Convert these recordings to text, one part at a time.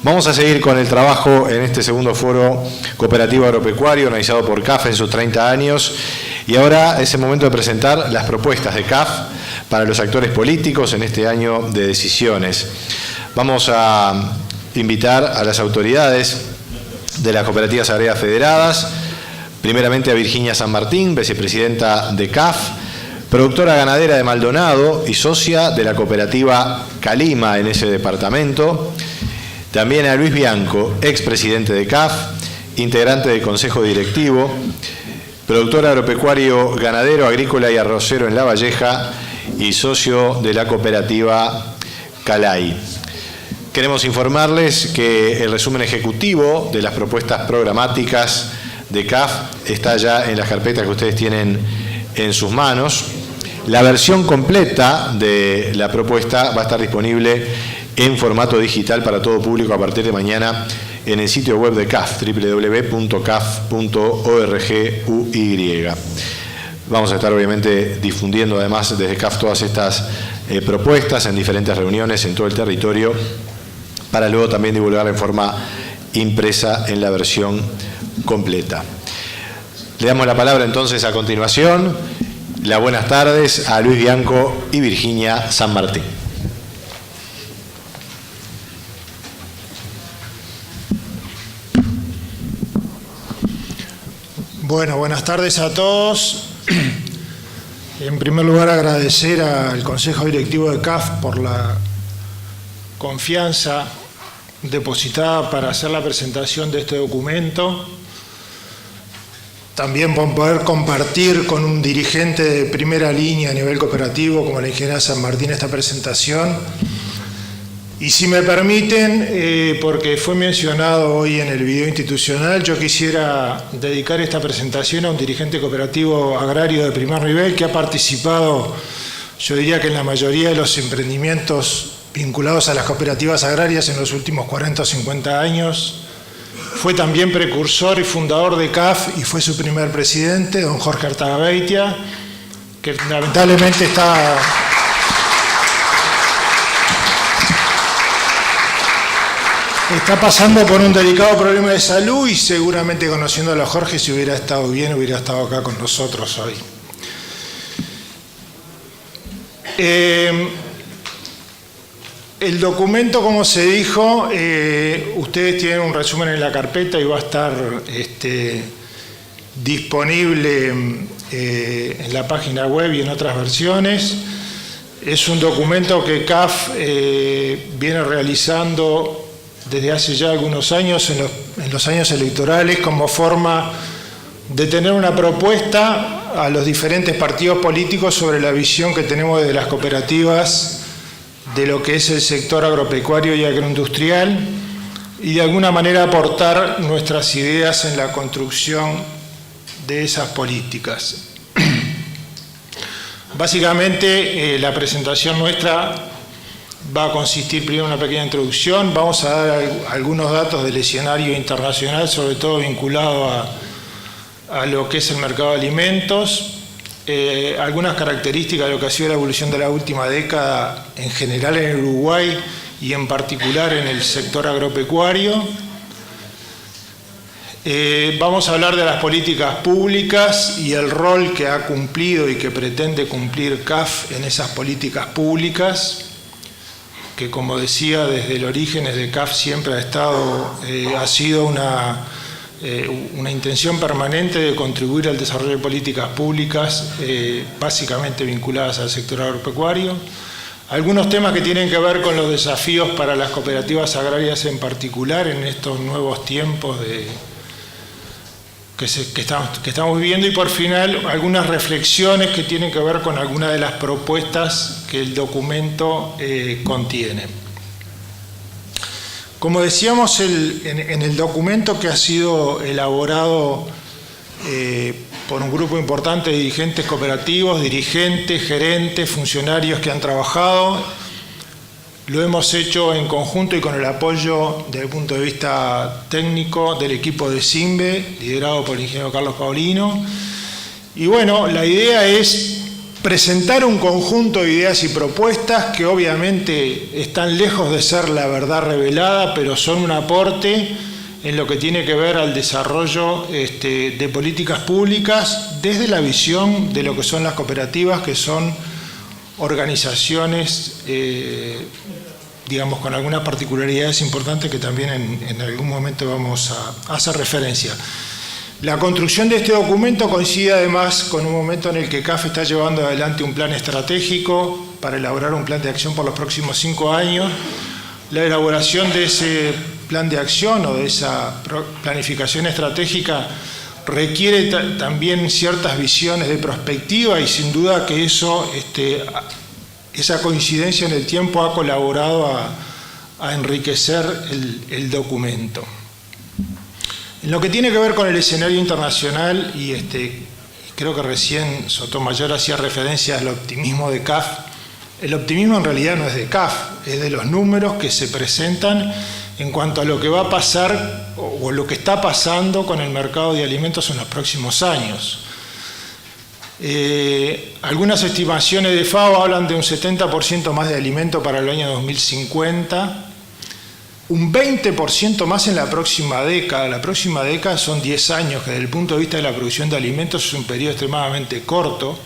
Vamos a seguir con el trabajo en este segundo foro cooperativo agropecuario organizado por CAF en sus 30 años. Y ahora es el momento de presentar las propuestas de CAF para los actores políticos en este año de decisiones. Vamos a invitar a las autoridades de las cooperativas agrarias federadas, primeramente a Virginia San Martín, vicepresidenta de CAF, productora ganadera de Maldonado y socia de la cooperativa Calima en ese departamento. También a Luis Bianco, expresidente de CAF, integrante del Consejo Directivo, productor agropecuario ganadero, agrícola y arrocero en La Valleja y socio de la cooperativa Calay. Queremos informarles que el resumen ejecutivo de las propuestas programáticas de CAF está ya en las carpetas que ustedes tienen en sus manos. La versión completa de la propuesta va a estar disponible en formato digital para todo público a partir de mañana en el sitio web de CAF, www.caf.org.uy. Vamos a estar obviamente difundiendo además desde CAF todas estas propuestas en diferentes reuniones en todo el territorio para luego también divulgar en forma impresa en la versión completa. Le damos la palabra entonces a continuación. Las buenas tardes a Luis Bianco y Virginia San Martín. Bueno, buenas tardes a todos. En primer lugar, agradecer al Consejo Directivo de CAF por la confianza depositada para hacer la presentación de este documento. También por poder compartir con un dirigente de primera línea a nivel cooperativo como la ingeniera San Martín esta presentación. Y si me permiten, porque fue mencionado hoy en el video institucional, yo quisiera dedicar esta presentación a un dirigente cooperativo agrario de primer nivel que ha participado, yo diría que en la mayoría de los emprendimientos vinculados a las cooperativas agrarias en los últimos 40 o 50 años. Fue también precursor y fundador de CAF y fue su primer presidente, don Jorge Artagabeitia, que lamentablemente está pasando por un delicado problema de salud y seguramente conociéndolo a Jorge, si hubiera estado bien, hubiera estado acá con nosotros hoy. El documento, como se dijo, ustedes tienen un resumen en la carpeta y va a estar disponible en la página web y en otras versiones. Es un documento que CAF viene realizando desde hace ya algunos años, en los años electorales, como forma de tener una propuesta a los diferentes partidos políticos sobre la visión que tenemos desde las cooperativas de lo que es el sector agropecuario y agroindustrial y de alguna manera aportar nuestras ideas en la construcción de esas políticas. Básicamente, la presentación nuestra va a consistir primero en una pequeña introducción. Vamos a dar algunos datos del escenario internacional, sobre todo vinculado a lo que es el mercado de alimentos, algunas características de lo que ha sido la evolución de la última década en general en Uruguay y en particular en el sector agropecuario. Vamos a hablar de las políticas públicas y el rol que ha cumplido y que pretende cumplir CAF en esas políticas públicas, que como decía, desde el origen de CAF siempre ha sido una intención permanente de contribuir al desarrollo de políticas públicas básicamente vinculadas al sector agropecuario. Algunos temas que tienen que ver con los desafíos para las cooperativas agrarias en particular en estos nuevos tiempos que estamos viviendo, y por final algunas reflexiones que tienen que ver con algunas de las propuestas que el documento contiene. Como decíamos, en el documento que ha sido elaborado por un grupo importante de dirigentes cooperativos, dirigentes, gerentes, funcionarios que han trabajado, lo hemos hecho en conjunto y con el apoyo desde el punto de vista técnico del equipo de SINVE, liderado por el ingeniero Carlos Paulino. Y bueno, la idea es presentar un conjunto de ideas y propuestas que obviamente están lejos de ser la verdad revelada, pero son un aporte en lo que tiene que ver al desarrollo de políticas públicas desde la visión de lo que son las cooperativas, que son organizaciones, digamos, con algunas particularidades importantes que también en algún momento vamos a hacer referencia. La construcción de este documento coincide además con un momento en el que CAF está llevando adelante un plan estratégico para elaborar un plan de acción por los próximos 5 años. La elaboración de ese plan de acción o de esa planificación estratégica requiere también ciertas visiones de perspectiva y sin duda que eso, esa coincidencia en el tiempo ha colaborado a enriquecer el documento. En lo que tiene que ver con el escenario internacional, y creo que recién Sotomayor hacía referencia al optimismo de CAF, el optimismo en realidad no es de CAF, es de los números que se presentan en cuanto a lo que va a pasar o lo que está pasando con el mercado de alimentos en los próximos años. Algunas estimaciones de FAO hablan de un 70% más de alimento para el año 2050, un 20% más en la próxima década. La próxima década son 10 años, que desde el punto de vista de la producción de alimentos es un periodo extremadamente corto.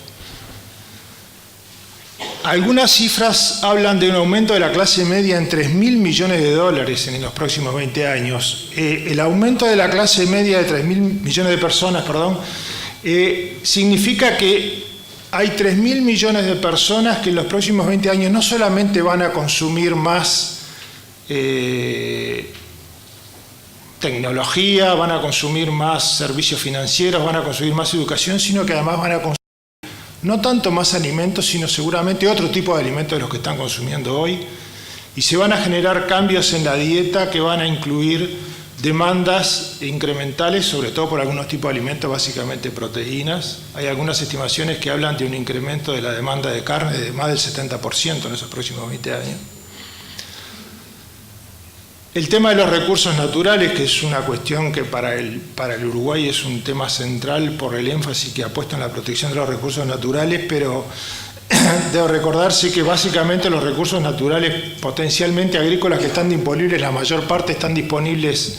Algunas cifras hablan de un aumento de la clase media en $3.000 millones en los próximos 20 años. El aumento de la clase media de 3.000 millones de personas, significa que hay 3.000 millones de personas que en los próximos 20 años no solamente van a consumir más tecnología, van a consumir más servicios financieros, van a consumir más educación, sino que además van a consumir no tanto más alimentos, sino seguramente otro tipo de alimentos de los que están consumiendo hoy, y se van a generar cambios en la dieta que van a incluir demandas incrementales, sobre todo por algunos tipos de alimentos, básicamente proteínas. Hay algunas estimaciones que hablan de un incremento de la demanda de carne de más del 70% en esos próximos 20 años. El tema de los recursos naturales, que es una cuestión que para el Uruguay es un tema central por el énfasis que ha puesto en la protección de los recursos naturales, pero debo recordarse que básicamente los recursos naturales potencialmente agrícolas que están disponibles, la mayor parte están disponibles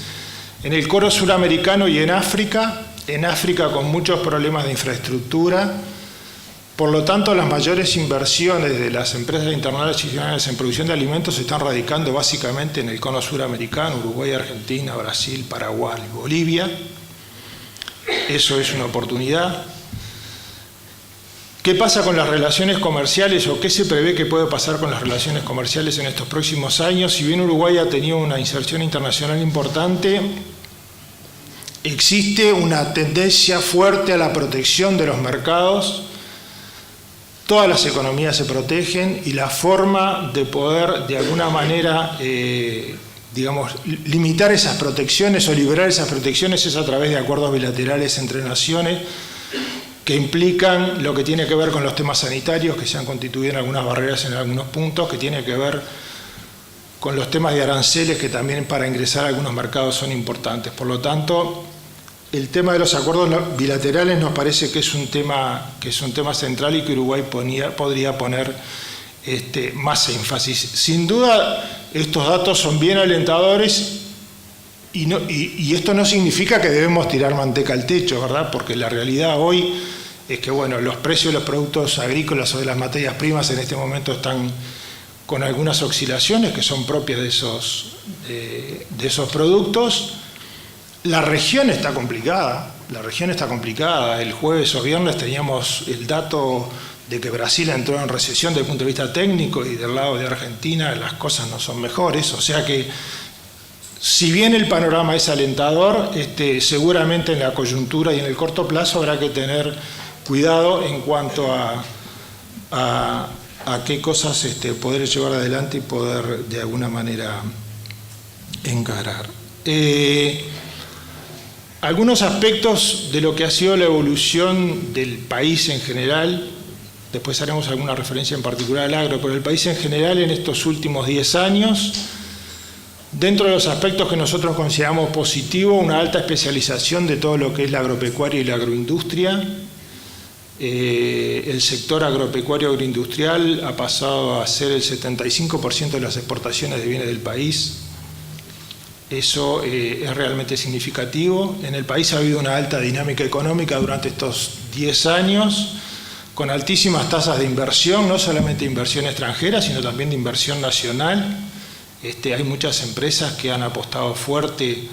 en el Coro Suramericano y en África con muchos problemas de infraestructura. Por lo tanto, las mayores inversiones de las empresas internacionales en producción de alimentos se están radicando básicamente en el cono suramericano, Uruguay, Argentina, Brasil, Paraguay, Bolivia. Eso es una oportunidad. ¿Qué pasa con las relaciones comerciales o qué se prevé que puede pasar con las relaciones comerciales en estos próximos años? Si bien Uruguay ha tenido una inserción internacional importante, existe una tendencia fuerte a la protección de los mercados. Todas las economías se protegen y la forma de poder, de alguna manera, limitar esas protecciones o liberar esas protecciones es a través de acuerdos bilaterales entre naciones que implican lo que tiene que ver con los temas sanitarios, que se han constituido en algunas barreras en algunos puntos, que tiene que ver con los temas de aranceles, que también para ingresar a algunos mercados son importantes. Por lo tanto, el tema de los acuerdos bilaterales nos parece que es un tema central y que Uruguay podría poner más énfasis. Sin duda, estos datos son bien alentadores y esto no significa que debemos tirar manteca al techo, ¿verdad? Porque la realidad hoy es que, los precios de los productos agrícolas o de las materias primas en este momento están con algunas oscilaciones que son propias de esos productos. La región está complicada. El jueves o viernes teníamos el dato de que Brasil entró en recesión desde el punto de vista técnico y del lado de Argentina las cosas no son mejores. O sea que, si bien el panorama es alentador, seguramente en la coyuntura y en el corto plazo habrá que tener cuidado en cuanto a qué cosas poder llevar adelante y poder de alguna manera encarar. Algunos aspectos de lo que ha sido la evolución del país en general, después haremos alguna referencia en particular al agro, pero el país en general en estos últimos 10 años, dentro de los aspectos que nosotros consideramos positivos, una alta especialización de todo lo que es la agropecuaria y la agroindustria, El sector agropecuario agroindustrial ha pasado a ser el 75% de las exportaciones de bienes del país. Eso es realmente significativo. En el país ha habido una alta dinámica económica durante estos 10 años, con altísimas tasas de inversión, no solamente de inversión extranjera, sino también de inversión nacional. Hay muchas empresas que han apostado fuerte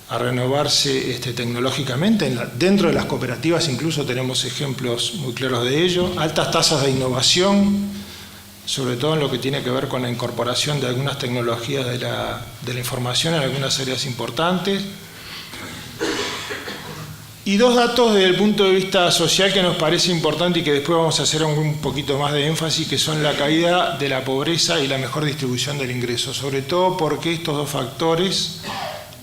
a renovarse tecnológicamente. Dentro de las cooperativas incluso tenemos ejemplos muy claros de ello. Altas tasas de innovación, sobre todo en lo que tiene que ver con la incorporación de algunas tecnologías de la información en algunas áreas importantes. Y dos datos desde el punto de vista social que nos parece importante y que después vamos a hacer un poquito más de énfasis, que son la caída de la pobreza y la mejor distribución del ingreso, sobre todo porque estos dos factores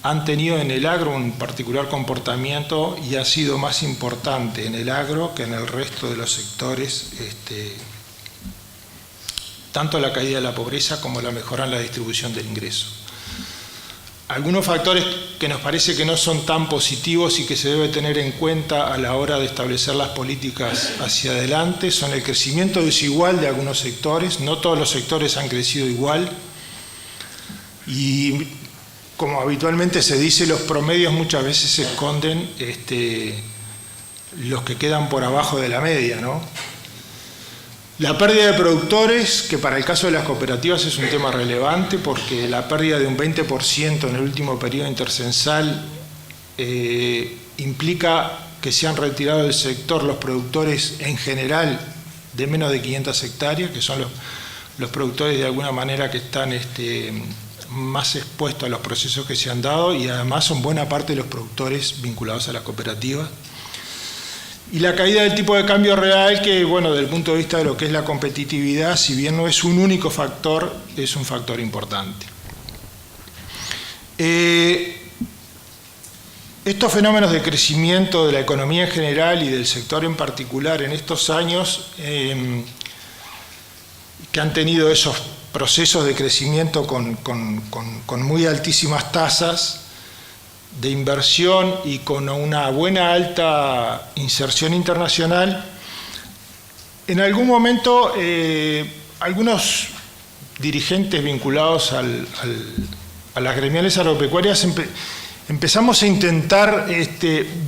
han tenido en el agro un particular comportamiento y ha sido más importante en el agro que en el resto de los sectores, tanto la caída de la pobreza como la mejora en la distribución del ingreso. Algunos factores que nos parece que no son tan positivos y que se debe tener en cuenta a la hora de establecer las políticas hacia adelante son el crecimiento desigual de algunos sectores. No todos los sectores han crecido igual y, como habitualmente se dice, los promedios muchas veces se esconden los que quedan por abajo de la media, ¿no? La pérdida de productores, que para el caso de las cooperativas es un tema relevante, porque la pérdida de un 20% en el último periodo intercensal implica que se han retirado del sector los productores en general de menos de 500 hectáreas, que son los productores de alguna manera que están más expuestos a los procesos que se han dado, y además son buena parte de los productores vinculados a las cooperativas. Y la caída del tipo de cambio real, que, bueno, desde el punto de vista de lo que es la competitividad, si bien no es un único factor, es un factor importante. Estos fenómenos de crecimiento de la economía en general y del sector en particular en estos años, que han tenido esos procesos de crecimiento con muy altísimas tasas de inversión y con una buena alta inserción internacional, en algún momento algunos dirigentes vinculados a las gremiales agropecuarias empezamos a intentar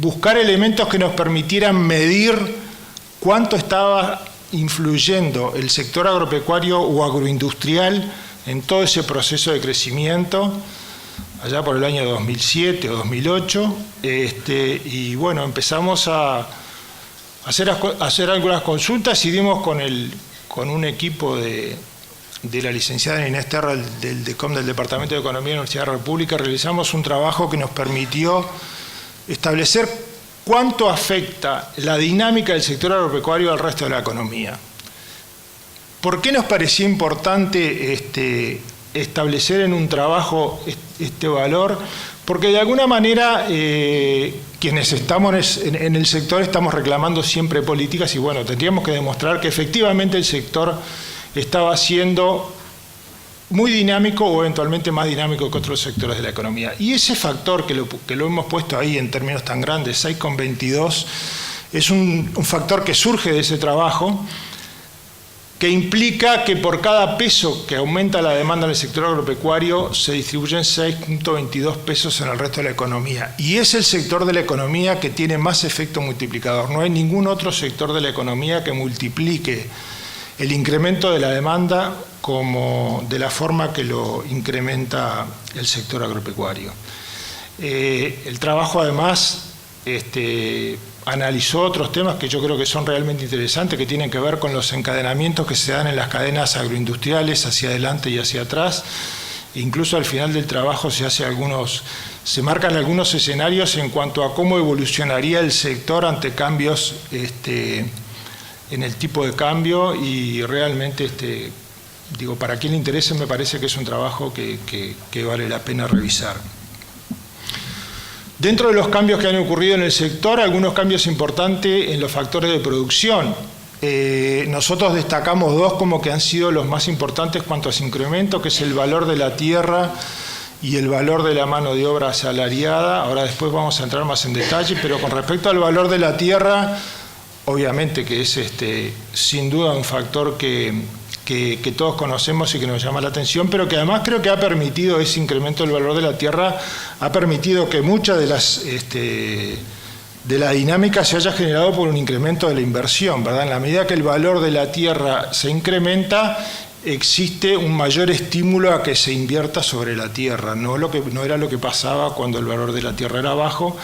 buscar elementos que nos permitieran medir cuánto estaba influyendo el sector agropecuario o agroindustrial en todo ese proceso de crecimiento, allá por el año 2007 o 2008, y bueno, empezamos a hacer algunas consultas y dimos con un equipo de la licenciada Inés Terra del DECOM, del Departamento de Economía de la Universidad de la República, realizamos un trabajo que nos permitió establecer cuánto afecta la dinámica del sector agropecuario al resto de la economía. ¿Por qué nos parecía importante establecer en un trabajo este valor? Porque de alguna manera quienes estamos en el sector estamos reclamando siempre políticas y, bueno, tendríamos que demostrar que efectivamente el sector estaba siendo muy dinámico o eventualmente más dinámico que otros sectores de la economía. Y ese factor que lo hemos puesto ahí en términos tan grandes, 6,22, es un factor que surge de ese trabajo, que implica que por cada peso que aumenta la demanda en el sector agropecuario se distribuyen 6,22 pesos en el resto de la economía. Y es el sector de la economía que tiene más efecto multiplicador. No hay ningún otro sector de la economía que multiplique el incremento de la demanda como de la forma que lo incrementa el sector agropecuario. El trabajo además analizó otros temas que yo creo que son realmente interesantes, que tienen que ver con los encadenamientos que se dan en las cadenas agroindustriales hacia adelante y hacia atrás. Incluso al final del trabajo se marcan algunos escenarios en cuanto a cómo evolucionaría el sector ante cambios en el tipo de cambio, y realmente, para quien le interese, me parece que es un trabajo que vale la pena revisar. Dentro de los cambios que han ocurrido en el sector, algunos cambios importantes en los factores de producción. Nosotros destacamos dos como que han sido los más importantes cuanto a su incremento, que es el valor de la tierra y el valor de la mano de obra asalariada. Ahora después vamos a entrar más en detalle, pero con respecto al valor de la tierra, obviamente que es sin duda un factor que todos conocemos y que nos llama la atención, pero que además creo que ha permitido, ese incremento del valor de la tierra, ha permitido que muchas de la dinámica se haya generado por un incremento de la inversión, ¿verdad? En la medida que el valor de la tierra se incrementa, existe un mayor estímulo a que se invierta sobre la tierra, no era lo que pasaba cuando el valor de la tierra era bajo,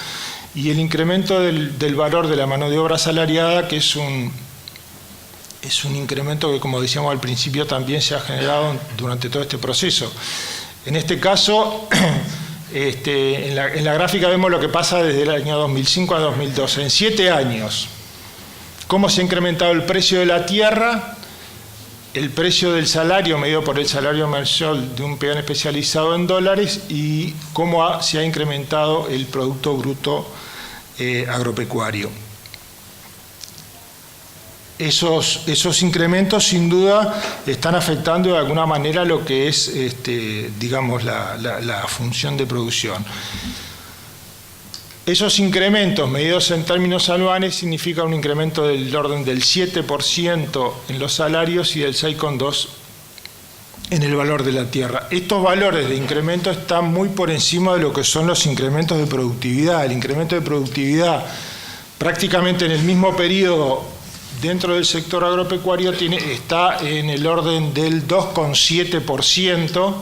y el incremento del valor de la mano de obra asalariada, que es un incremento que, como decíamos al principio, también se ha generado durante todo este proceso. En este caso, en la gráfica vemos lo que pasa desde el año 2005 a 2012, en 7 años, cómo se ha incrementado el precio de la tierra, el precio del salario medido por el salario mensual de un peón especializado en dólares y cómo se ha incrementado el Producto Bruto Agropecuario. Esos incrementos sin duda están afectando de alguna manera lo que es digamos la función de producción. Esos incrementos medidos en términos anuales significan un incremento del orden del 7% en los salarios y del 6,2% en el valor de la tierra. Estos valores de incremento están muy por encima de lo que son los incrementos de productividad. El incremento de productividad prácticamente en el mismo periodo dentro del sector agropecuario está en el orden del 2,7%.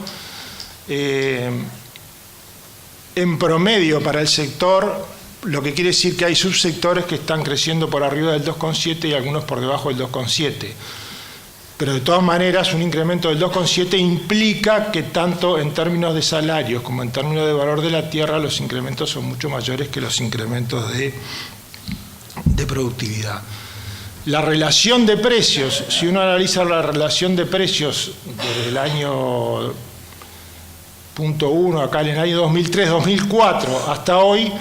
En promedio para el sector, lo que quiere decir que hay subsectores que están creciendo por arriba del 2,7 y algunos por debajo del 2,7. Pero de todas maneras, un incremento del 2,7 implica que tanto en términos de salarios como en términos de valor de la tierra, los incrementos son mucho mayores que los incrementos de productividad. La relación de precios, si uno analiza la relación de precios desde el año punto 1, acá en el año 2003-2004 hasta hoy,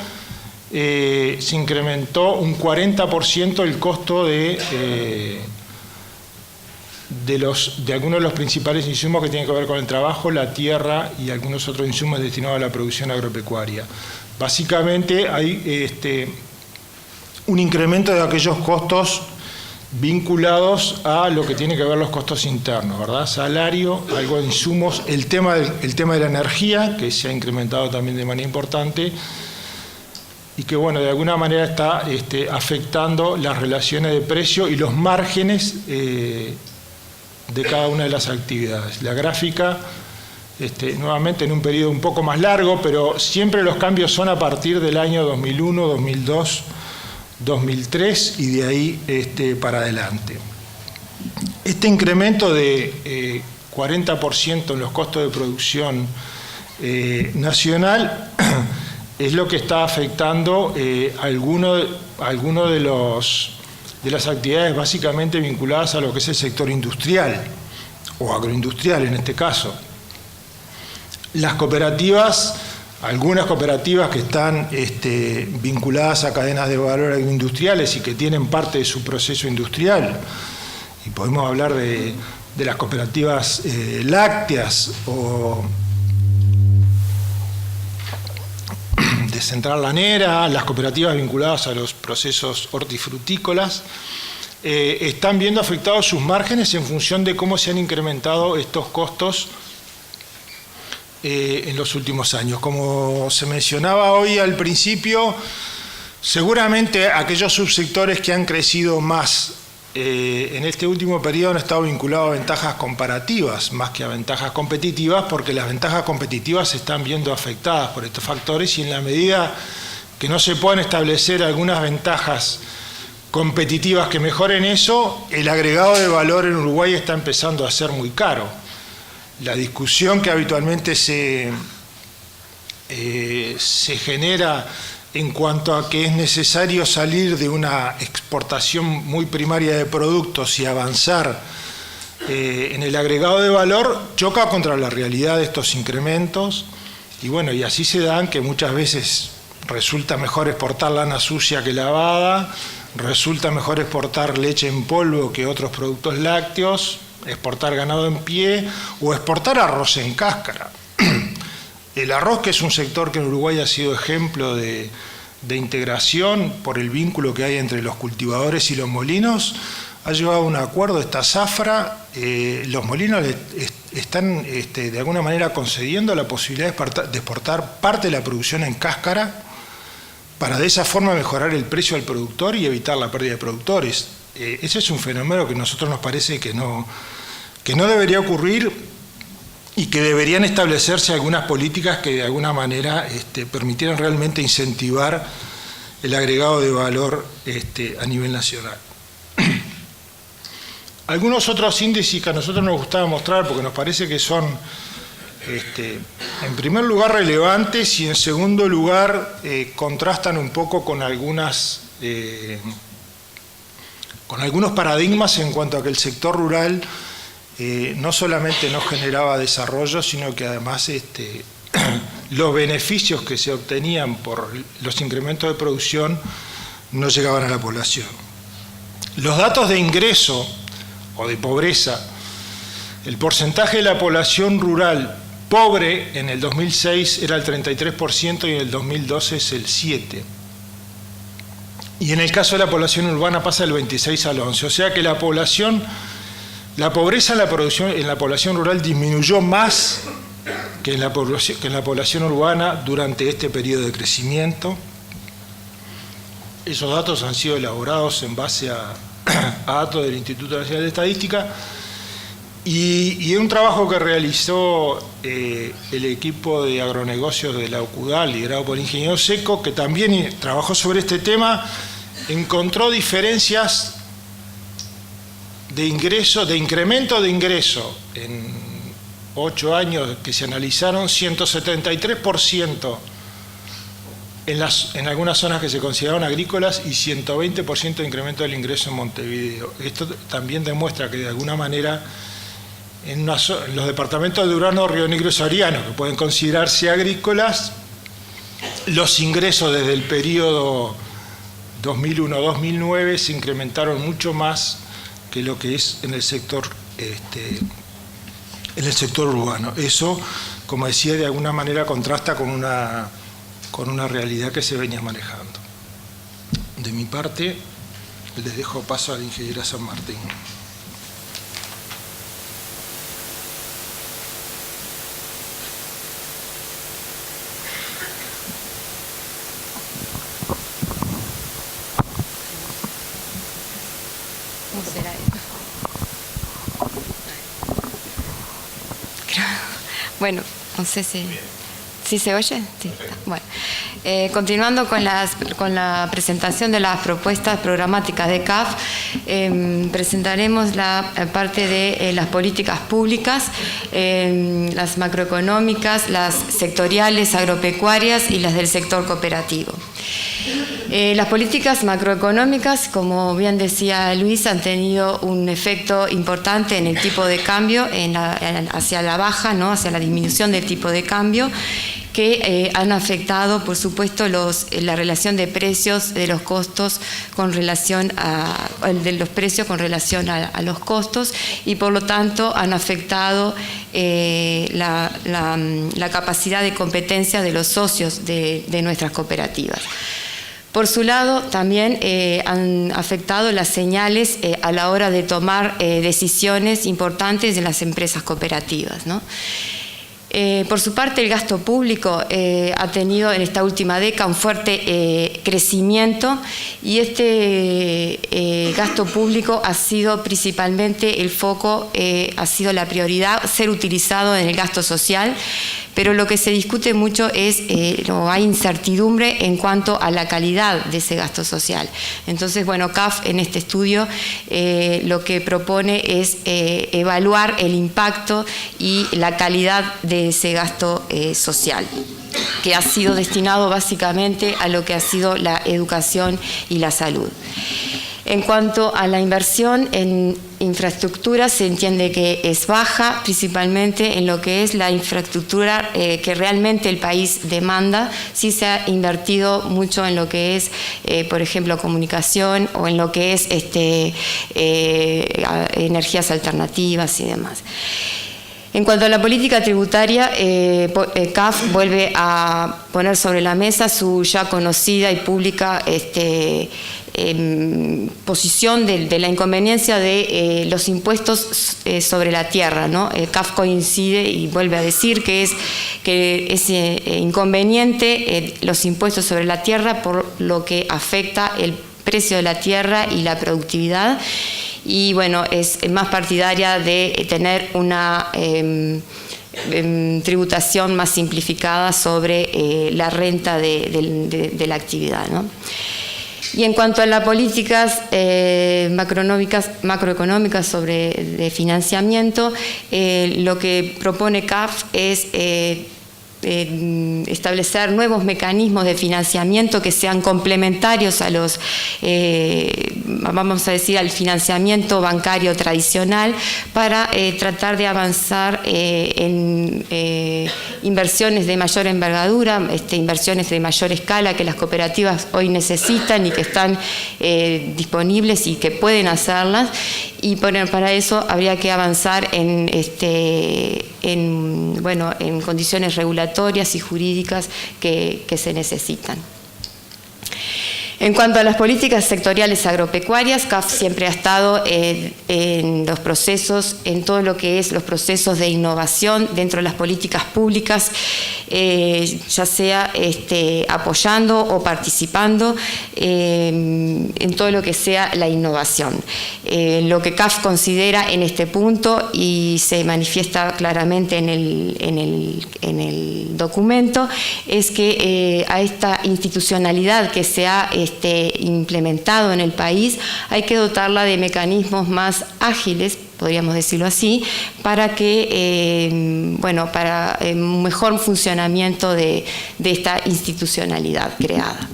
se incrementó un 40% el costo de algunos de los principales insumos que tienen que ver con el trabajo, la tierra y algunos otros insumos destinados a la producción agropecuaria. Básicamente hay un incremento de aquellos costos vinculados a lo que tiene que ver los costos internos, ¿verdad? Salario, algo de insumos, el tema de la energía, que se ha incrementado también de manera importante, y que, bueno, de alguna manera está afectando las relaciones de precio y los márgenes de cada una de las actividades. La gráfica, nuevamente en un periodo un poco más largo, pero siempre los cambios son a partir del año 2001, 2002, 2003 y de ahí para adelante. Este incremento de 40% en los costos de producción nacional es lo que está afectando algunos de las actividades básicamente vinculadas a lo que es el sector industrial o agroindustrial en este caso. Las cooperativas, algunas cooperativas que están vinculadas a cadenas de valor agroindustriales y que tienen parte de su proceso industrial, y podemos hablar de las cooperativas lácteas o de Central Lanera, las cooperativas vinculadas a los procesos hortifrutícolas, están viendo afectados sus márgenes en función de cómo se han incrementado estos costos en los últimos años. Como se mencionaba hoy al principio, seguramente aquellos subsectores que han crecido más en este último periodo han estado vinculados a ventajas comparativas más que a ventajas competitivas, porque las ventajas competitivas se están viendo afectadas por estos factores, y en la medida que no se puedan establecer algunas ventajas competitivas que mejoren eso, el agregado de valor en Uruguay está empezando a ser muy caro. La discusión que habitualmente se genera en cuanto a que es necesario salir de una exportación muy primaria de productos y avanzar en el agregado de valor choca contra la realidad de estos incrementos, y bueno, y así se dan que muchas veces resulta mejor exportar lana sucia que lavada, resulta mejor exportar leche en polvo que otros productos lácteos, exportar ganado en pie o exportar arroz en cáscara. El arroz, que es un sector que en Uruguay ha sido ejemplo de de integración por el vínculo que hay entre los cultivadores y los molinos, ha llegado a un acuerdo esta zafra. Los molinos están de alguna manera concediendo la posibilidad de exportar parte de la producción en cáscara para de esa forma mejorar el precio al productor y evitar la pérdida de productores. Ese es un fenómeno que a nosotros nos parece que no debería ocurrir y que deberían establecerse algunas políticas que de alguna manera permitieran realmente incentivar el agregado de valor a nivel nacional. Algunos otros índices que a nosotros nos gustaba mostrar porque nos parece que son, en primer lugar, relevantes y en segundo lugar contrastan un poco con algunos paradigmas en cuanto a que el sector rural no solamente no generaba desarrollo, sino que además los beneficios que se obtenían por los incrementos de producción no llegaban a la población. Los datos de ingreso o de pobreza, el porcentaje de la población rural pobre en el 2006 era el 33% y en el 2012 es el 7%. Y en el caso de la población urbana pasa del 26 al 11%. O sea que la pobreza en la población rural disminuyó más que en la población urbana durante este periodo de crecimiento. Esos datos han sido elaborados en base a datos del Instituto Nacional de Estadística y un trabajo que realizó el equipo de agronegocios de la UCUDAL, liderado por el ingeniero Seco, que también trabajó sobre este tema, encontró diferencias de ingreso, de incremento de ingreso en 8 años que se analizaron, 173% en algunas zonas que se consideraban agrícolas y 120% de incremento del ingreso en Montevideo. Esto también demuestra que de alguna manera en los departamentos de Durazno, Río Negro y Soriano, que pueden considerarse agrícolas, los ingresos desde el periodo 2001-2009 se incrementaron mucho más que lo que es en el sector urbano. Eso, como decía, de alguna manera contrasta con una realidad que se venía manejando. De mi parte, les dejo paso a la ingeniera San Martín. ¿Cómo será esto? Bueno, no sé si... ¿Sí se oye? Sí. Bueno, continuando con la presentación de las propuestas programáticas de CAF, presentaremos la parte de las políticas públicas, las macroeconómicas, las sectoriales, agropecuarias y las del sector cooperativo. Las políticas macroeconómicas, como bien decía Luis, han tenido un efecto importante en el tipo de cambio, hacia la baja, ¿no? Hacia la disminución del tipo de cambio, que han afectado, por supuesto, la relación de precios de los costos con relación a los costos, y por lo tanto han afectado la capacidad de competencia de los socios de nuestras cooperativas. Por su lado, también han afectado las señales a la hora de tomar decisiones importantes de las empresas cooperativas, ¿no? Por su parte, el gasto público ha tenido en esta última década un fuerte crecimiento, y este gasto público ha sido principalmente el foco, ha sido la prioridad, ser utilizado en el gasto social, pero lo que se discute mucho es, no hay incertidumbre en cuanto a la calidad de ese gasto social. Entonces, bueno, CAF en este estudio lo que propone es evaluar el impacto y la calidad de ese gasto social, que ha sido destinado básicamente a lo que ha sido la educación y la salud. En cuanto a la inversión en infraestructura, se entiende que es baja, principalmente en lo que es la infraestructura que realmente el país demanda. Sí se ha invertido mucho en lo que es, por ejemplo, comunicación, o en lo que es energías alternativas y demás. En cuanto a la política tributaria, CAF vuelve a poner sobre la mesa su ya conocida y pública posición de la inconveniencia de los impuestos sobre la tierra, ¿no? CAF coincide y vuelve a decir que es inconveniente los impuestos sobre la tierra por lo que afecta el precio de la tierra y la productividad. Y bueno, es más partidaria de tener una tributación más simplificada sobre la renta de la actividad, ¿no? Y en cuanto a las políticas macroeconómicas de financiamiento, lo que propone CAF es establecer nuevos mecanismos de financiamiento que sean complementarios a los, vamos a decir, al financiamiento bancario tradicional para tratar de avanzar en inversiones de mayor envergadura, inversiones de mayor escala que las cooperativas hoy necesitan y que están disponibles y que pueden hacerlas. Y para eso habría que avanzar en condiciones regulatorias y jurídicas que se necesitan. En cuanto a las políticas sectoriales agropecuarias, CAF siempre ha estado en los procesos, en todo lo que es los procesos de innovación dentro de las políticas públicas, ya sea apoyando o participando en todo lo que sea la innovación. Lo que CAF considera en este punto, y se manifiesta claramente en el documento, es que a esta institucionalidad que se ha implementado en el país, hay que dotarla de mecanismos más ágiles, podríamos decirlo así, para que, para un mejor funcionamiento de esta institucionalidad creada.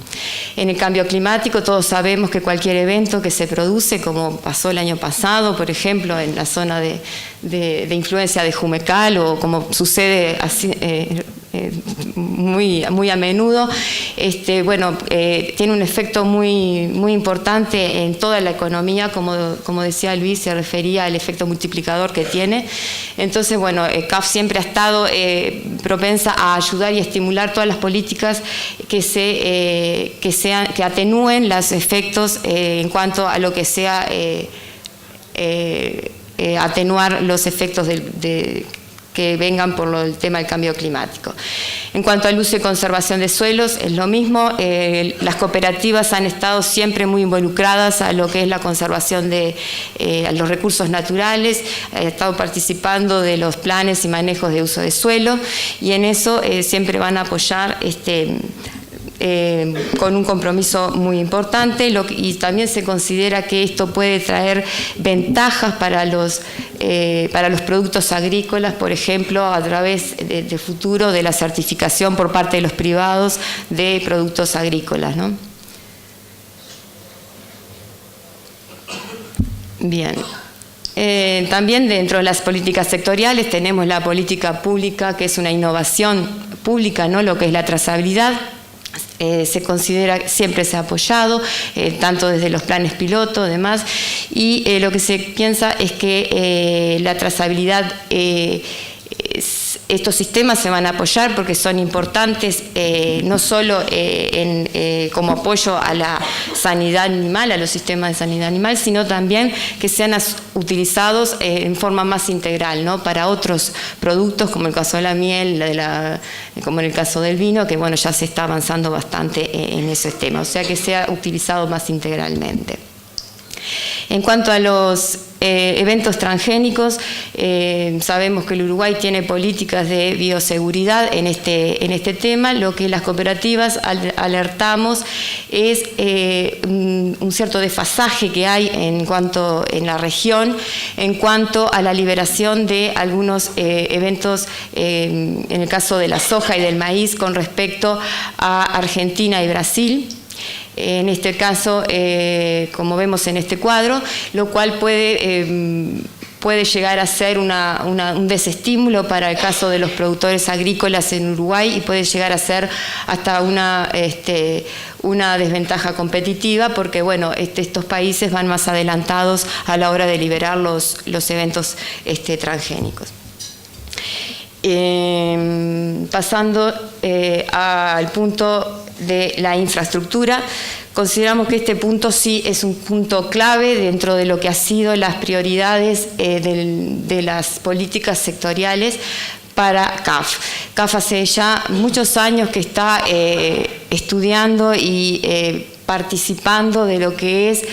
En el cambio climático, todos sabemos que cualquier evento que se produce, como pasó el año pasado, por ejemplo, en la zona de influencia de Jumecal, o como sucede así, muy a menudo, tiene un efecto muy importante en toda la economía, como decía Luis, se refería al efecto multiplicador que tiene. Entonces, CAF siempre ha estado propensa a ayudar y estimular todas las políticas que atenúen los efectos en cuanto a lo que sea atenuar los efectos que vengan por el tema del cambio climático. En cuanto al uso y conservación de suelos, es lo mismo. Las cooperativas han estado siempre muy involucradas a lo que es la conservación de los recursos naturales, han estado participando de los planes y manejos de uso de suelo, y en eso siempre van a apoyar con un compromiso muy importante, y también se considera que esto puede traer ventajas para los productos agrícolas, por ejemplo, a través de futuro de la certificación por parte de los privados de productos agrícolas, ¿no? Bien. También dentro de las políticas sectoriales tenemos la política pública, que es una innovación pública, ¿no? Lo que es la trazabilidad. Se considera, siempre se ha apoyado, tanto desde los planes piloto, demás, y lo que se piensa es que la trazabilidad, estos sistemas se van a apoyar porque son importantes, no solo como apoyo a la sanidad animal, a los sistemas de sanidad animal, sino también que sean utilizados en forma más integral, ¿no? Para otros productos, como el caso de la miel, como en el caso del vino, que ya se está avanzando bastante en ese tema, o sea que sea utilizado más integralmente. En cuanto a los eventos transgénicos, sabemos que el Uruguay tiene políticas de bioseguridad en este tema. Lo que las cooperativas alertamos es un cierto desfasaje que hay en la región en cuanto a la liberación de algunos eventos, en el caso de la soja y del maíz, con respecto a Argentina y Brasil. En este caso, como vemos en este cuadro, lo cual puede llegar a ser un desestímulo para el caso de los productores agrícolas en Uruguay, y puede llegar a ser hasta una desventaja competitiva, porque estos países van más adelantados a la hora de liberar los eventos transgénicos. Pasando al punto de la infraestructura, consideramos que este punto sí es un punto clave dentro de lo que ha sido las prioridades de las políticas sectoriales para CAF. CAF hace ya muchos años que está estudiando y participando de lo que es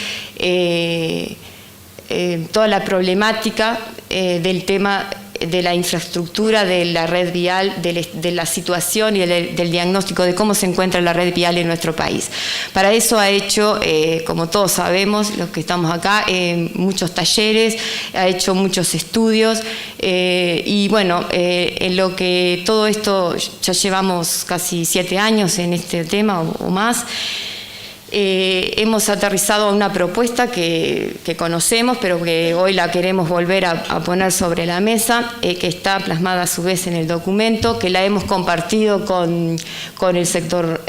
toda la problemática del tema de la infraestructura, de la red vial, de la situación y del diagnóstico de cómo se encuentra la red vial en nuestro país. Para eso ha hecho, como todos sabemos, los que estamos acá, muchos talleres, ha hecho muchos estudios y bueno, en lo que todo esto, ya llevamos casi 7 años en este tema o más. Hemos aterrizado una propuesta que conocemos, pero que hoy la queremos volver a poner sobre la mesa, que está plasmada a su vez en el documento, que la hemos compartido con el sector,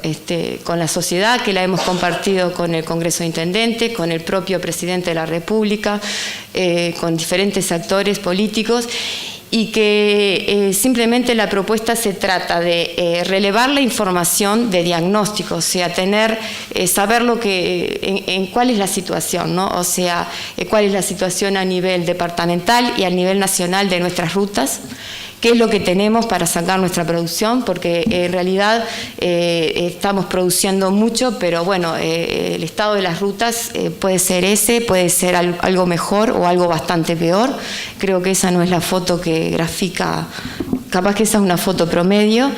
con la sociedad, que la hemos compartido con el Congreso de Intendentes, con el propio Presidente de la República, con diferentes actores políticos, y que simplemente la propuesta se trata de relevar la información de diagnóstico, o sea, saber lo que, en cuál es la situación, ¿no? O sea, cuál es la situación a nivel departamental y a nivel nacional de nuestras rutas, qué es lo que tenemos para sacar nuestra producción, porque en realidad estamos produciendo mucho, pero bueno, el estado de las rutas puede ser ese, puede ser algo mejor o algo bastante peor. Creo que esa no es la foto que grafica, capaz que esa es una foto promedio.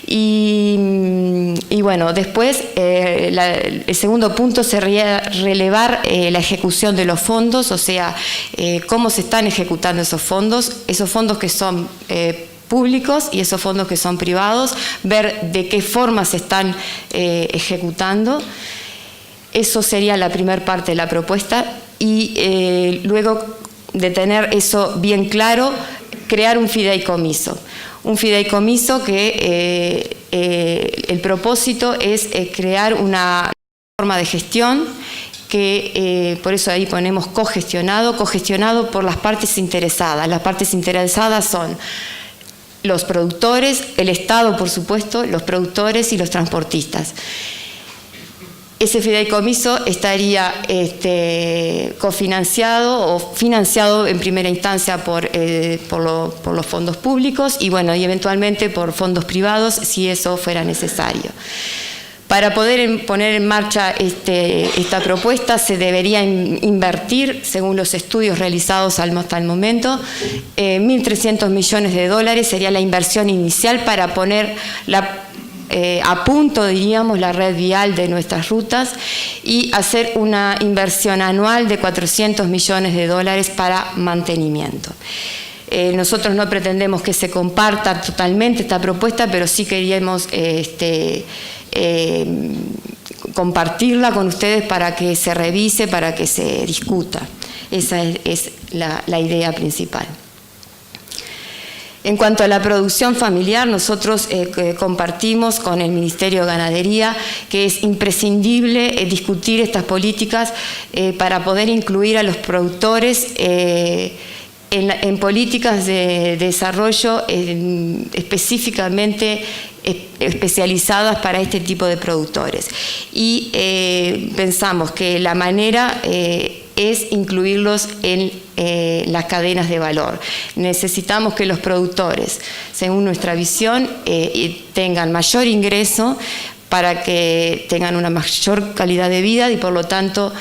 Y bueno, después el segundo punto sería relevar la ejecución de los fondos, o sea, cómo se están ejecutando esos fondos que son públicos y esos fondos que son privados, ver de qué forma se están ejecutando. Eso sería la primera parte de la propuesta y luego de tener eso bien claro, crear un fideicomiso. Un fideicomiso que el propósito es crear una forma de gestión que por eso ahí ponemos cogestionado por las partes interesadas. Las partes interesadas son los productores, el Estado por supuesto, los productores y los transportistas. Ese fideicomiso estaría cofinanciado o financiado en primera instancia por los fondos públicos y bueno, y eventualmente por fondos privados si eso fuera necesario. Para poder poner en marcha esta propuesta se debería invertir, según los estudios realizados hasta el momento, 1.300 millones de dólares sería la inversión inicial para poner a punto, diríamos, la red vial de nuestras rutas y hacer una inversión anual de 400 millones de dólares para mantenimiento. Nosotros no pretendemos que se comparta totalmente esta propuesta, pero sí queríamos compartirla con ustedes para que se revise, para que se discuta. Esa es la idea principal. En cuanto a la producción familiar, nosotros compartimos con el Ministerio de Ganadería que es imprescindible discutir estas políticas para poder incluir a los productores en políticas de desarrollo específicamente especializadas para este tipo de productores. Y pensamos que la manera es incluirlos en las cadenas de valor. Necesitamos que los productores, según nuestra visión, tengan mayor ingreso para que tengan una mayor calidad de vida y por lo tanto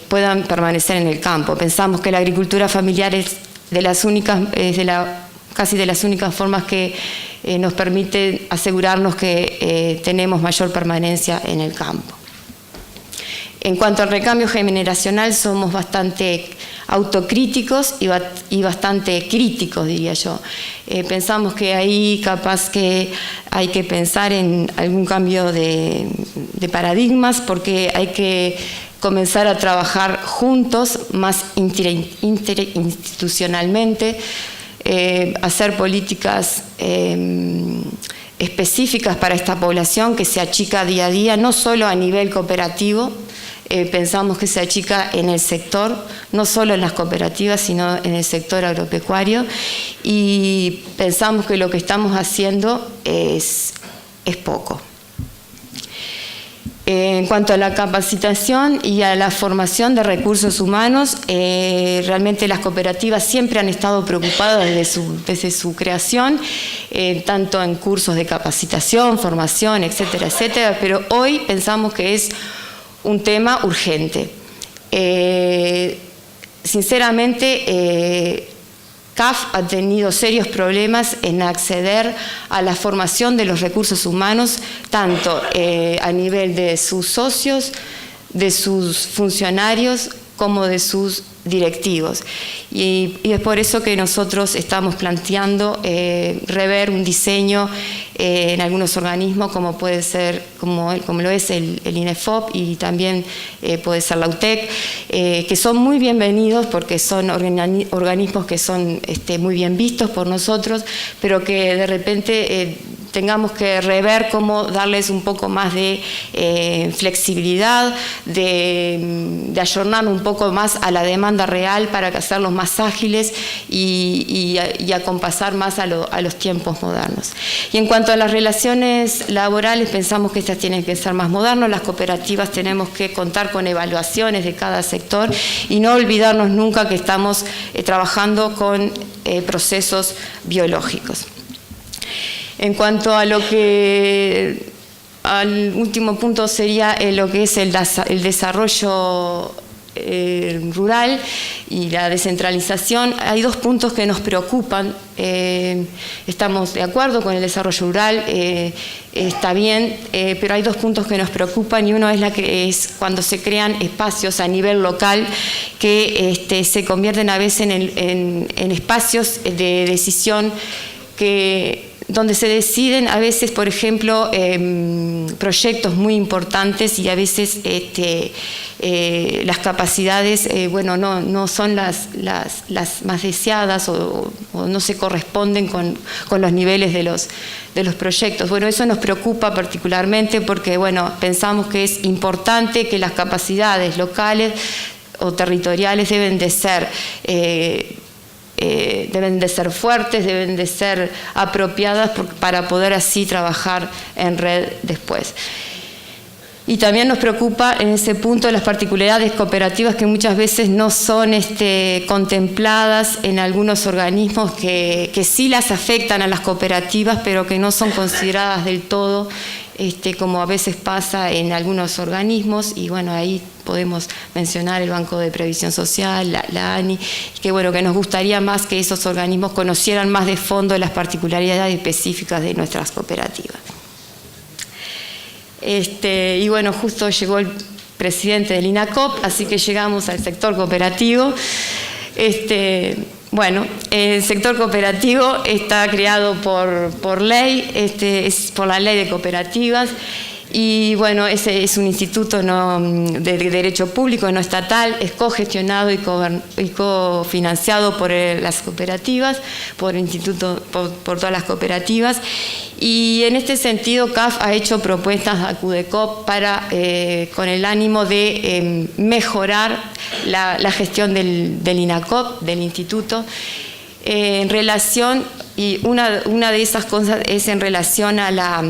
puedan permanecer en el campo. Pensamos que la agricultura familiar es casi de las únicas formas que nos permite asegurarnos que tenemos mayor permanencia en el campo. En cuanto al recambio generacional, somos bastante autocríticos y bastante críticos, diría yo. Pensamos que ahí capaz que hay que pensar en algún cambio de paradigmas, porque hay que comenzar a trabajar juntos, más interinstitucionalmente, hacer políticas específicas para esta población que se achica día a día, no solo a nivel cooperativo, pensamos que se achica en el sector, no solo en las cooperativas, sino en el sector agropecuario, y pensamos que lo que estamos haciendo es poco. En cuanto a la capacitación y a la formación de recursos humanos, realmente las cooperativas siempre han estado preocupadas desde su creación, tanto en cursos de capacitación, formación, etcétera, etcétera, pero hoy pensamos que es un tema urgente. Sinceramente, CAF ha tenido serios problemas en acceder a la formación de los recursos humanos, tanto a nivel de sus socios, de sus funcionarios, como de sus directivos. Y es por eso que nosotros estamos planteando rever un diseño en algunos organismos, como puede ser, como lo es el INEFOP, y también puede ser la UTEC, que son muy bienvenidos porque son organismos que son muy bien vistos por nosotros, pero que de repente tengamos que rever cómo darles un poco más de flexibilidad, de ayornar un poco más a la demanda real para hacerlos más ágiles y acompasar más a los tiempos modernos. Y en cuanto a las relaciones laborales, pensamos que estas tienen que ser más modernas. Las cooperativas tenemos que contar con evaluaciones de cada sector y no olvidarnos nunca que estamos trabajando con procesos biológicos. En cuanto a al último punto sería lo que es el desarrollo rural y la descentralización, hay dos puntos que nos preocupan. Estamos de acuerdo con el desarrollo rural, está bien, pero hay dos puntos que nos preocupan, y uno es cuando se crean espacios a nivel local que se convierten a veces en espacios de decisión donde se deciden a veces, por ejemplo, proyectos muy importantes, y a veces las capacidades no son las más deseadas o no se corresponden con los niveles de los proyectos. Bueno, eso nos preocupa particularmente porque pensamos que es importante que las capacidades locales o territoriales deben de ser fuertes, deben de ser apropiadas para poder así trabajar en red después. Y también nos preocupa en ese punto las particularidades cooperativas que muchas veces no son contempladas en algunos organismos que sí las afectan a las cooperativas, pero que no son consideradas del todo, como a veces pasa en algunos organismos. Y ahí podemos mencionar el Banco de Previsión Social, la ANI, que nos gustaría más que esos organismos conocieran más de fondo las particularidades específicas de nuestras cooperativas. Justo llegó el presidente del INACOP, así que llegamos al sector cooperativo. El sector cooperativo está creado por ley, es por la ley de cooperativas, y ese es un instituto de derecho público, no estatal, es cogestionado y cofinanciado por las cooperativas, por todas las cooperativas. Y en este sentido, CAF ha hecho propuestas a CUDECOP con el ánimo de mejorar la gestión del INACOP, del instituto, en relación, y una de esas cosas es en relación a la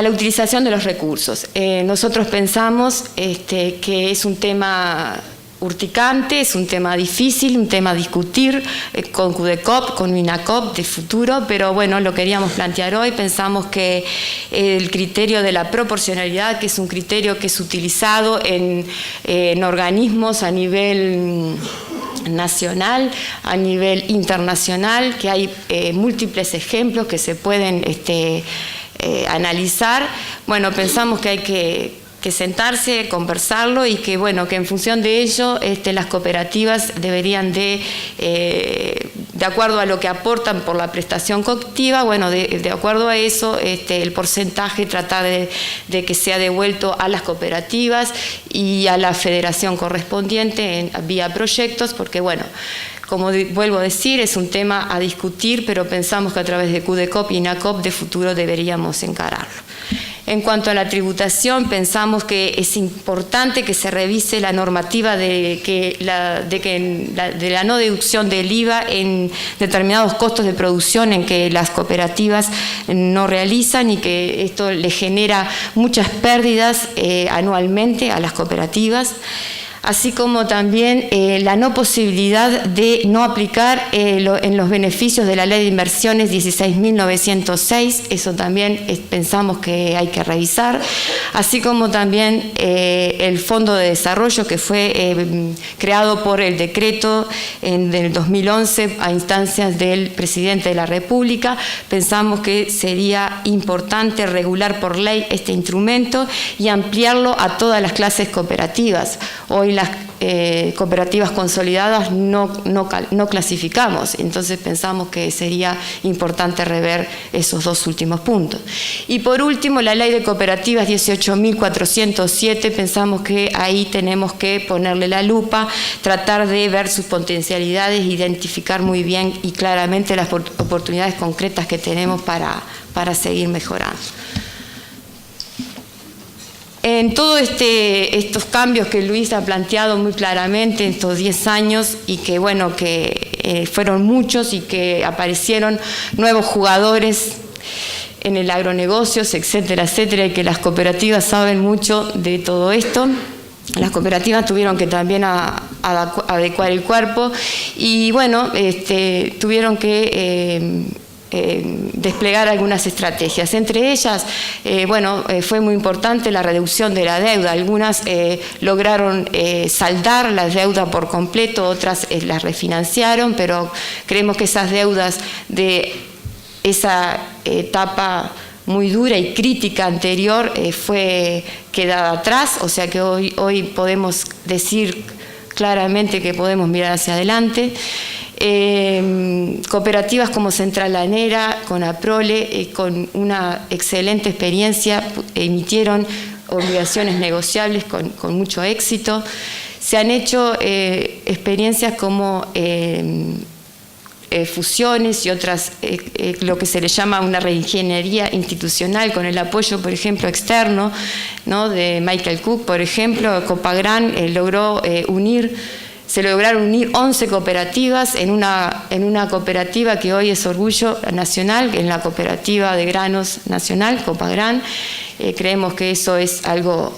utilización de los recursos. Nosotros pensamos que es un tema urticante, es un tema difícil, un tema a discutir con CUDECOP, con INACOP de futuro, pero lo queríamos plantear hoy. Pensamos que el criterio de la proporcionalidad, que es un criterio que es utilizado en organismos a nivel nacional, a nivel internacional, que hay múltiples ejemplos que se pueden analizar. Pensamos que hay que sentarse, conversarlo, y que en función de ello las cooperativas deberían de acuerdo a lo que aportan por la prestación coactiva, de acuerdo a eso, el porcentaje tratar de que sea devuelto a las cooperativas y a la federación correspondiente vía proyectos, porque como vuelvo a decir, es un tema a discutir, pero pensamos que a través de QDECOP y INACOP de futuro deberíamos encararlo. En cuanto a la tributación, pensamos que es importante que se revise la normativa de la no deducción del IVA en determinados costos de producción en que las cooperativas no realizan, y que esto le genera muchas pérdidas anualmente a las cooperativas. Así como también la no posibilidad de no aplicar en los beneficios de la Ley de Inversiones 16.906, eso también pensamos que hay que revisar, así como también el Fondo de Desarrollo, que fue creado por el decreto del 2011 a instancias del Presidente de la República. Pensamos que sería importante regular por ley este instrumento y ampliarlo a todas las clases cooperativas. Hoy las cooperativas consolidadas no clasificamos, entonces pensamos que sería importante rever esos dos últimos puntos. Y por último, la Ley de Cooperativas 18.407, pensamos que ahí tenemos que ponerle la lupa, tratar de ver sus potencialidades, identificar muy bien y claramente las oportunidades concretas que tenemos para seguir mejorando. En todos estos cambios que Luis ha planteado muy claramente en estos 10 años, y que bueno, que fueron muchos y que aparecieron nuevos jugadores en el agronegocios, etcétera, etcétera, y que las cooperativas saben mucho de todo esto. Las cooperativas tuvieron que también adecuar el cuerpo y bueno, tuvieron que desplegar algunas estrategias. Entre ellas, fue muy importante la reducción de la deuda. Algunas lograron saldar la deuda por completo, otras las refinanciaron, pero creemos que esas deudas de esa etapa muy dura y crítica anterior fue quedada atrás, o sea que hoy podemos decir claramente que podemos mirar hacia adelante. Cooperativas como Central Lanera, con Aprole, con una excelente experiencia, emitieron obligaciones negociables con mucho éxito. Se han hecho experiencias como fusiones y otras, lo que se le llama una reingeniería institucional, con el apoyo, por ejemplo, externo, ¿no?, de Michael Cook, por ejemplo. Copagran se lograron unir 11 cooperativas en una cooperativa que hoy es orgullo nacional, en la Cooperativa de Granos Nacional, Copagran. Creemos que eso es algo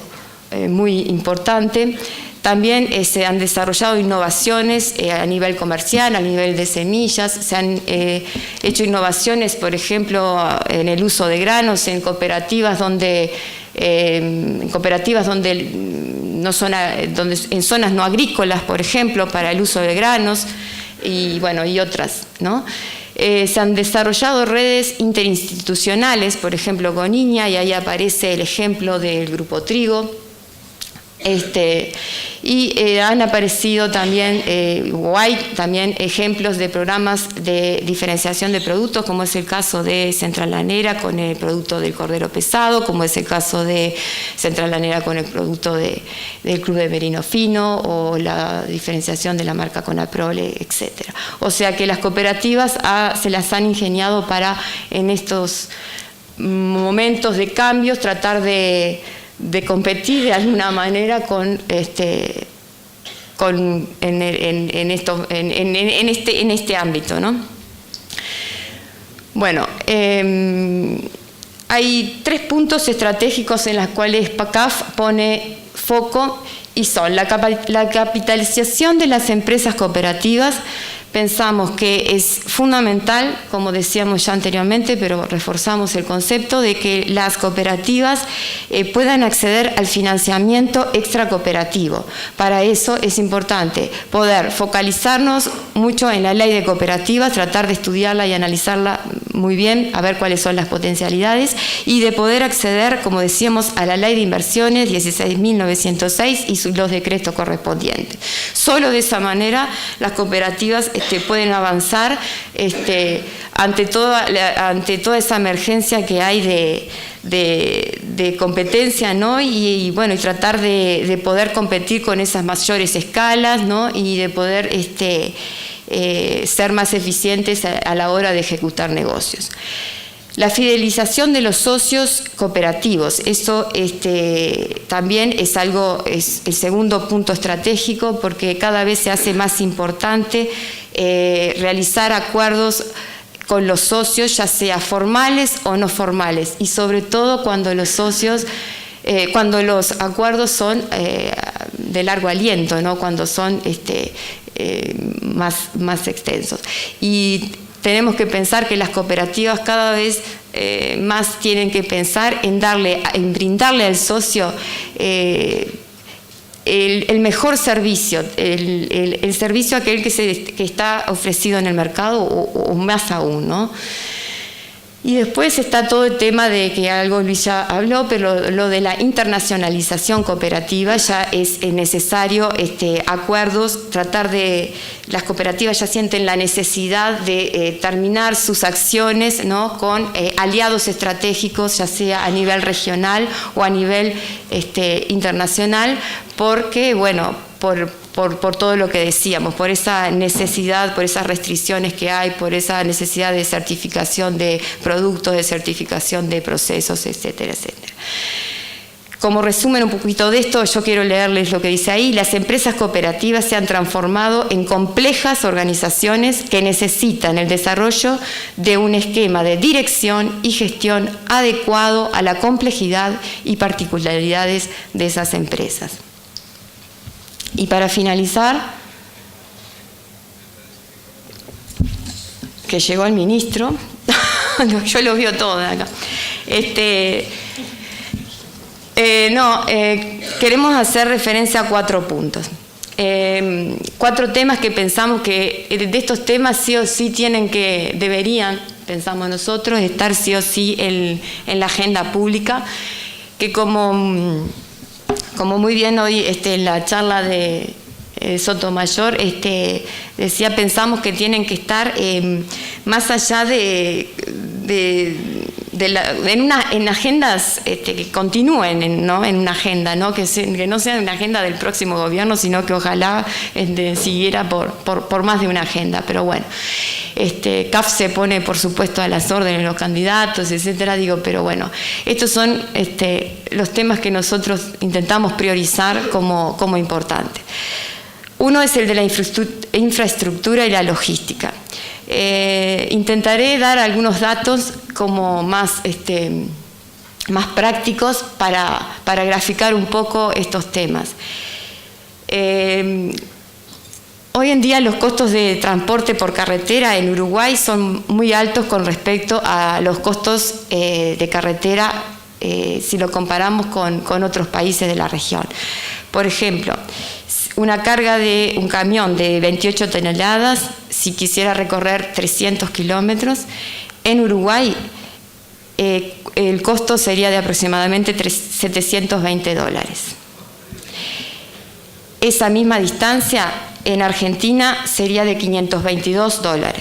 muy importante. También se han desarrollado innovaciones a nivel comercial, a nivel de semillas. Se han hecho innovaciones, por ejemplo, en el uso de granos, en cooperativas donde en zonas no agrícolas, por ejemplo, para el uso de granos y otras, ¿no? Se han desarrollado redes interinstitucionales, por ejemplo, con INIA, y ahí aparece el ejemplo del Grupo Trigo. Han aparecido también, hay también ejemplos de programas de diferenciación de productos, como es el caso de Central Lanera con el producto del cordero pesado, como es el caso de Central Lanera con el producto del Club de Merino Fino, o la diferenciación de la marca Conaprole, etc. O sea que las cooperativas se las han ingeniado para, en estos momentos de cambios, tratar de competir de alguna manera en este ámbito, ¿no? Bueno, hay 3 puntos estratégicos en los cuales CAF pone foco, y son la capitalización de las empresas cooperativas. Pensamos que es fundamental, como decíamos ya anteriormente, pero reforzamos el concepto de que las cooperativas puedan acceder al financiamiento extracooperativo. Para eso es importante poder focalizarnos mucho en la ley de cooperativas, tratar de estudiarla y analizarla muy bien, a ver cuáles son las potencialidades, y de poder acceder, como decíamos, a la ley de inversiones 16.906 y los decretos correspondientes. Solo de esa manera las cooperativas pueden avanzar ante toda esa emergencia que hay de competencia, ¿no? Y tratar de poder competir con esas mayores escalas, ¿no? Y de poder ser más eficientes a la hora de ejecutar negocios. La fidelización de los socios cooperativos, eso también es el segundo punto estratégico, porque cada vez se hace más importante realizar acuerdos con los socios, ya sea formales o no formales, y sobre todo cuando los acuerdos son de largo aliento, ¿no? Cuando son más extensos. Y tenemos que pensar que las cooperativas cada vez más tienen que pensar en brindarle al socio el mejor servicio, el servicio aquel que está ofrecido en el mercado o más aún, ¿no? Y después está todo el tema de que algo Luis ya habló, pero lo de la internacionalización cooperativa. Ya es necesario acuerdos, las cooperativas ya sienten la necesidad de terminar sus acciones, ¿no? Con aliados estratégicos, ya sea a nivel regional o a nivel internacional, porque, bueno, por todo lo que decíamos, por esa necesidad, por esas restricciones que hay, por esa necesidad de certificación de productos, de certificación de procesos, etcétera, etcétera. Como resumen un poquito de esto, yo quiero leerles lo que dice ahí. Las empresas cooperativas se han transformado en complejas organizaciones que necesitan el desarrollo de un esquema de dirección y gestión adecuado a la complejidad y particularidades de esas empresas. Y para finalizar, que llegó el ministro, yo lo veo todo de acá. Queremos hacer referencia a 4 puntos. 4 temas que pensamos que de estos temas sí o sí deberían, pensamos nosotros, estar sí o sí en la agenda pública, que como muy bien hoy en la charla de Sotomayor decía, pensamos que tienen que estar más allá en agendas que continúen, ¿no? En una agenda, ¿no? Que no sea una agenda del próximo gobierno, sino que ojalá siguiera por más de una agenda. Pero bueno, CAF se pone, por supuesto, a las órdenes de los candidatos, etcétera. Pero bueno, estos son los temas que nosotros intentamos priorizar como importantes. Uno es el de la infraestructura y la logística. Intentaré dar algunos datos como más prácticos para graficar un poco estos temas. Hoy en día los costos de transporte por carretera en Uruguay son muy altos con respecto a los costos de carretera si lo comparamos con otros países de la región. Por ejemplo, una carga de un camión de 28 toneladas, si quisiera recorrer 300 kilómetros, en Uruguay el costo sería de aproximadamente $720. Esa misma distancia en Argentina sería de $522.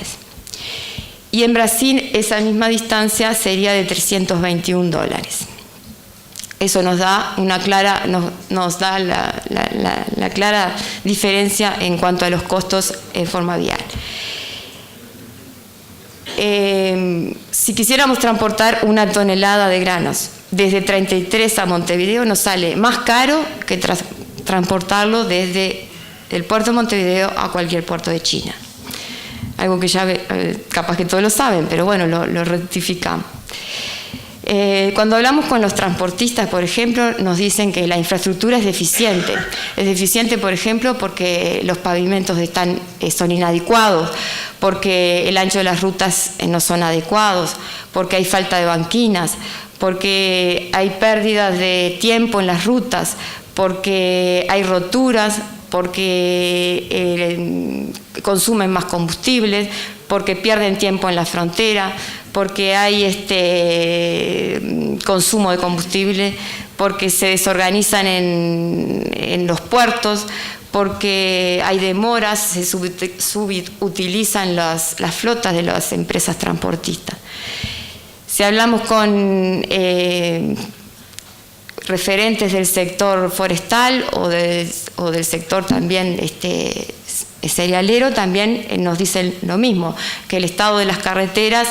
Y en Brasil esa misma distancia sería de $321. Eso nos da la clara diferencia en cuanto a los costos en forma vial. Si quisiéramos transportar 1 tonelada de granos desde 33 a Montevideo, nos sale más caro que transportarlo desde el puerto de Montevideo a cualquier puerto de China. Algo que ya capaz que todos lo saben, pero bueno, lo rectificamos. Cuando hablamos con los transportistas, por ejemplo, nos dicen que la infraestructura es deficiente. Es deficiente, por ejemplo, porque los pavimentos son inadecuados, porque el ancho de las rutas no son adecuados, porque hay falta de banquinas, porque hay pérdidas de tiempo en las rutas, porque hay roturas, porque consumen más combustibles, porque pierden tiempo en la frontera, porque hay consumo de combustible, porque se desorganizan en los puertos, porque hay demoras, se subutilizan las flotas de las empresas transportistas. Si hablamos con referentes del sector forestal o del sector también cerealero también nos dicen lo mismo, que el estado de las carreteras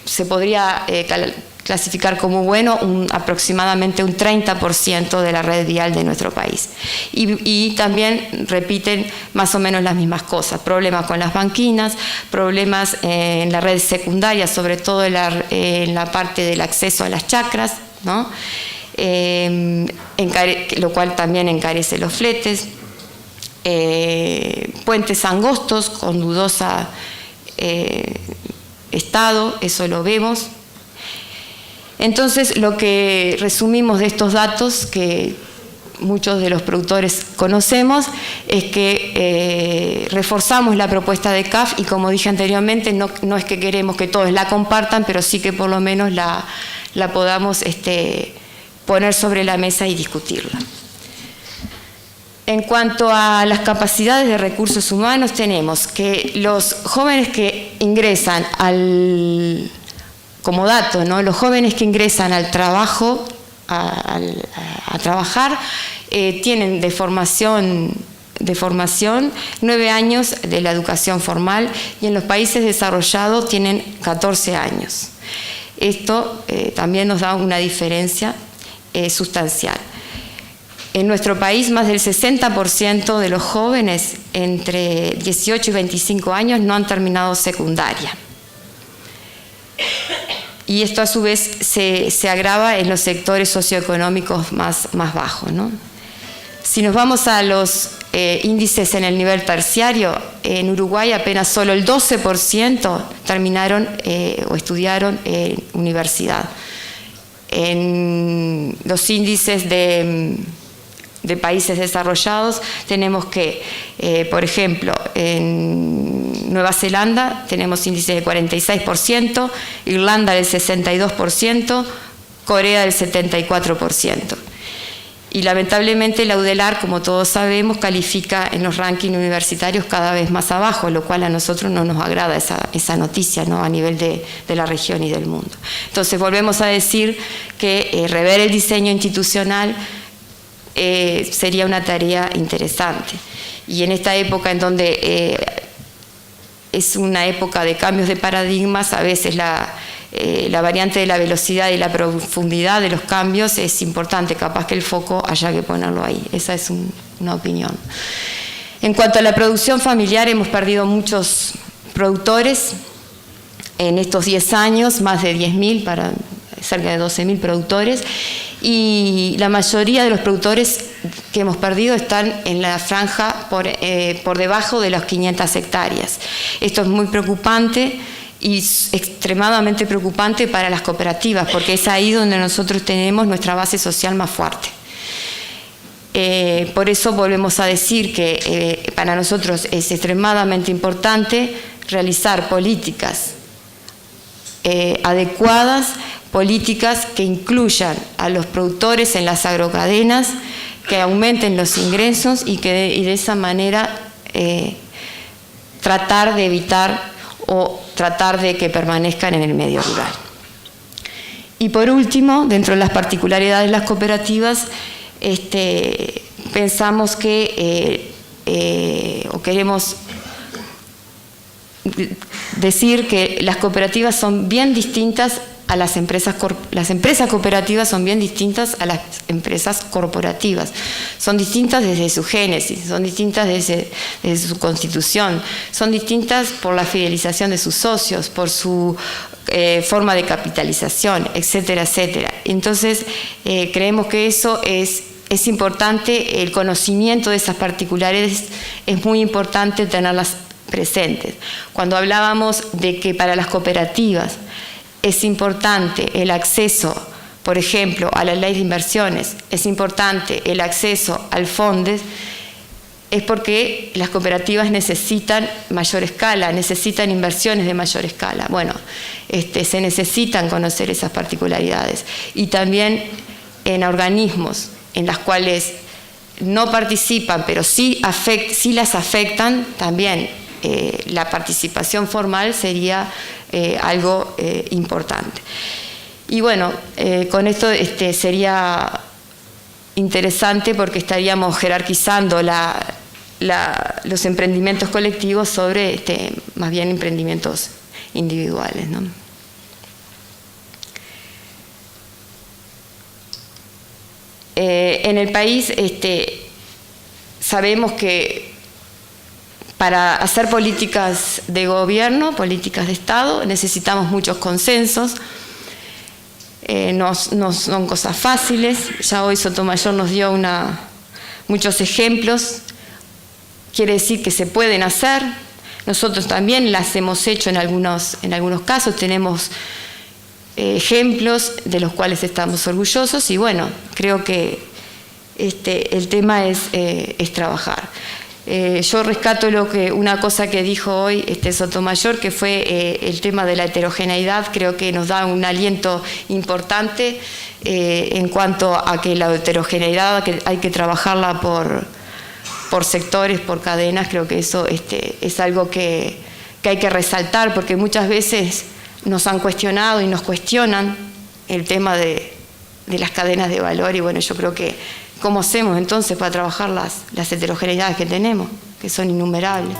se podría clasificar como bueno aproximadamente un 30% de la red vial de nuestro país. Y también repiten más o menos las mismas cosas, problemas con las banquinas, problemas en la red secundaria, sobre todo en la parte del acceso a las chacras, ¿no? Lo cual también encarece los fletes, puentes angostos con dudosa estado, eso lo vemos. Entonces, lo que resumimos de estos datos, que muchos de los productores conocemos, es que reforzamos la propuesta de CAF y, como dije anteriormente, no es que queremos que todos la compartan, pero sí que por lo menos la podamos poner sobre la mesa y discutirla. En cuanto a las capacidades de recursos humanos, tenemos que los jóvenes que ingresan como dato, ¿no? Los jóvenes que ingresan al trabajo, a trabajar, tienen de formación 9 años de la educación formal y en los países desarrollados tienen 14 años. Esto también nos da una diferencia sustancial. En nuestro país, más del 60% de los jóvenes entre 18 y 25 años no han terminado secundaria. Y esto a su vez se agrava en los sectores socioeconómicos más bajos, ¿no? Si nos vamos a los índices en el nivel terciario, en Uruguay apenas solo el 12% terminaron o estudiaron en universidad. En los índices de países desarrollados tenemos que, por ejemplo, en Nueva Zelanda tenemos índices de 46%, Irlanda del 62%, Corea del 74%. Y lamentablemente la UDELAR, como todos sabemos, califica en los rankings universitarios cada vez más abajo, lo cual a nosotros no nos agrada esa noticia, ¿no? A nivel de la región y del mundo. Entonces volvemos a decir que rever el diseño institucional sería una tarea interesante. Y en esta época en donde es una época de cambios de paradigmas, a veces la variante de la velocidad y la profundidad de los cambios es importante, capaz que el foco haya que ponerlo ahí. Esa es una opinión. En cuanto a la producción familiar, hemos perdido muchos productores en estos 10 años, más de 10.000, para cerca de 12.000 productores, y la mayoría de los productores que hemos perdido están en la franja por debajo de las 500 hectáreas. Esto es muy preocupante y extremadamente preocupante para las cooperativas, porque es ahí donde nosotros tenemos nuestra base social más fuerte. Por eso volvemos a decir que para nosotros es extremadamente importante realizar políticas adecuadas, políticas que incluyan a los productores en las agrocadenas, que aumenten los ingresos y de esa manera tratar de evitar o tratar de que permanezcan en el medio rural. Y por último, dentro de las particularidades de las cooperativas, pensamos que, o queremos decir que las cooperativas son bien distintas a las empresas cooperativas son bien distintas a las empresas corporativas. Son distintas desde su génesis, son distintas desde su constitución, son distintas por la fidelización de sus socios, por su forma de capitalización, etcétera, etcétera. Entonces, creemos que eso es importante, el conocimiento de esas particularidades es muy importante tenerlas presentes. Cuando hablábamos de que para las cooperativas es importante el acceso, por ejemplo, a la ley de inversiones, es importante el acceso al FONDES, es porque las cooperativas necesitan mayor escala, necesitan inversiones de mayor escala. Bueno, se necesitan conocer esas particularidades. Y también en organismos en los cuales no participan, pero sí las afectan, también la participación formal sería algo importante. Y bueno, con esto sería interesante porque estaríamos jerarquizando los emprendimientos colectivos sobre más bien emprendimientos individuales, ¿no? En el país sabemos que para hacer políticas de gobierno, políticas de Estado, necesitamos muchos consensos. No son cosas fáciles. Ya hoy Sotomayor nos dio muchos ejemplos. Quiere decir que se pueden hacer. Nosotros también las hemos hecho en algunos casos. Tenemos ejemplos de los cuales estamos orgullosos y bueno, creo que el tema es trabajar. Yo rescato una cosa que dijo hoy Sotomayor, que fue el tema de la heterogeneidad. Creo que nos da un aliento importante en cuanto a que la heterogeneidad hay que trabajarla por sectores, por cadenas. Creo que eso es algo que hay que resaltar, porque muchas veces nos han cuestionado y nos cuestionan el tema de las cadenas de valor y bueno, yo creo que ¿cómo hacemos entonces para trabajar las heterogeneidades que tenemos, que son innumerables?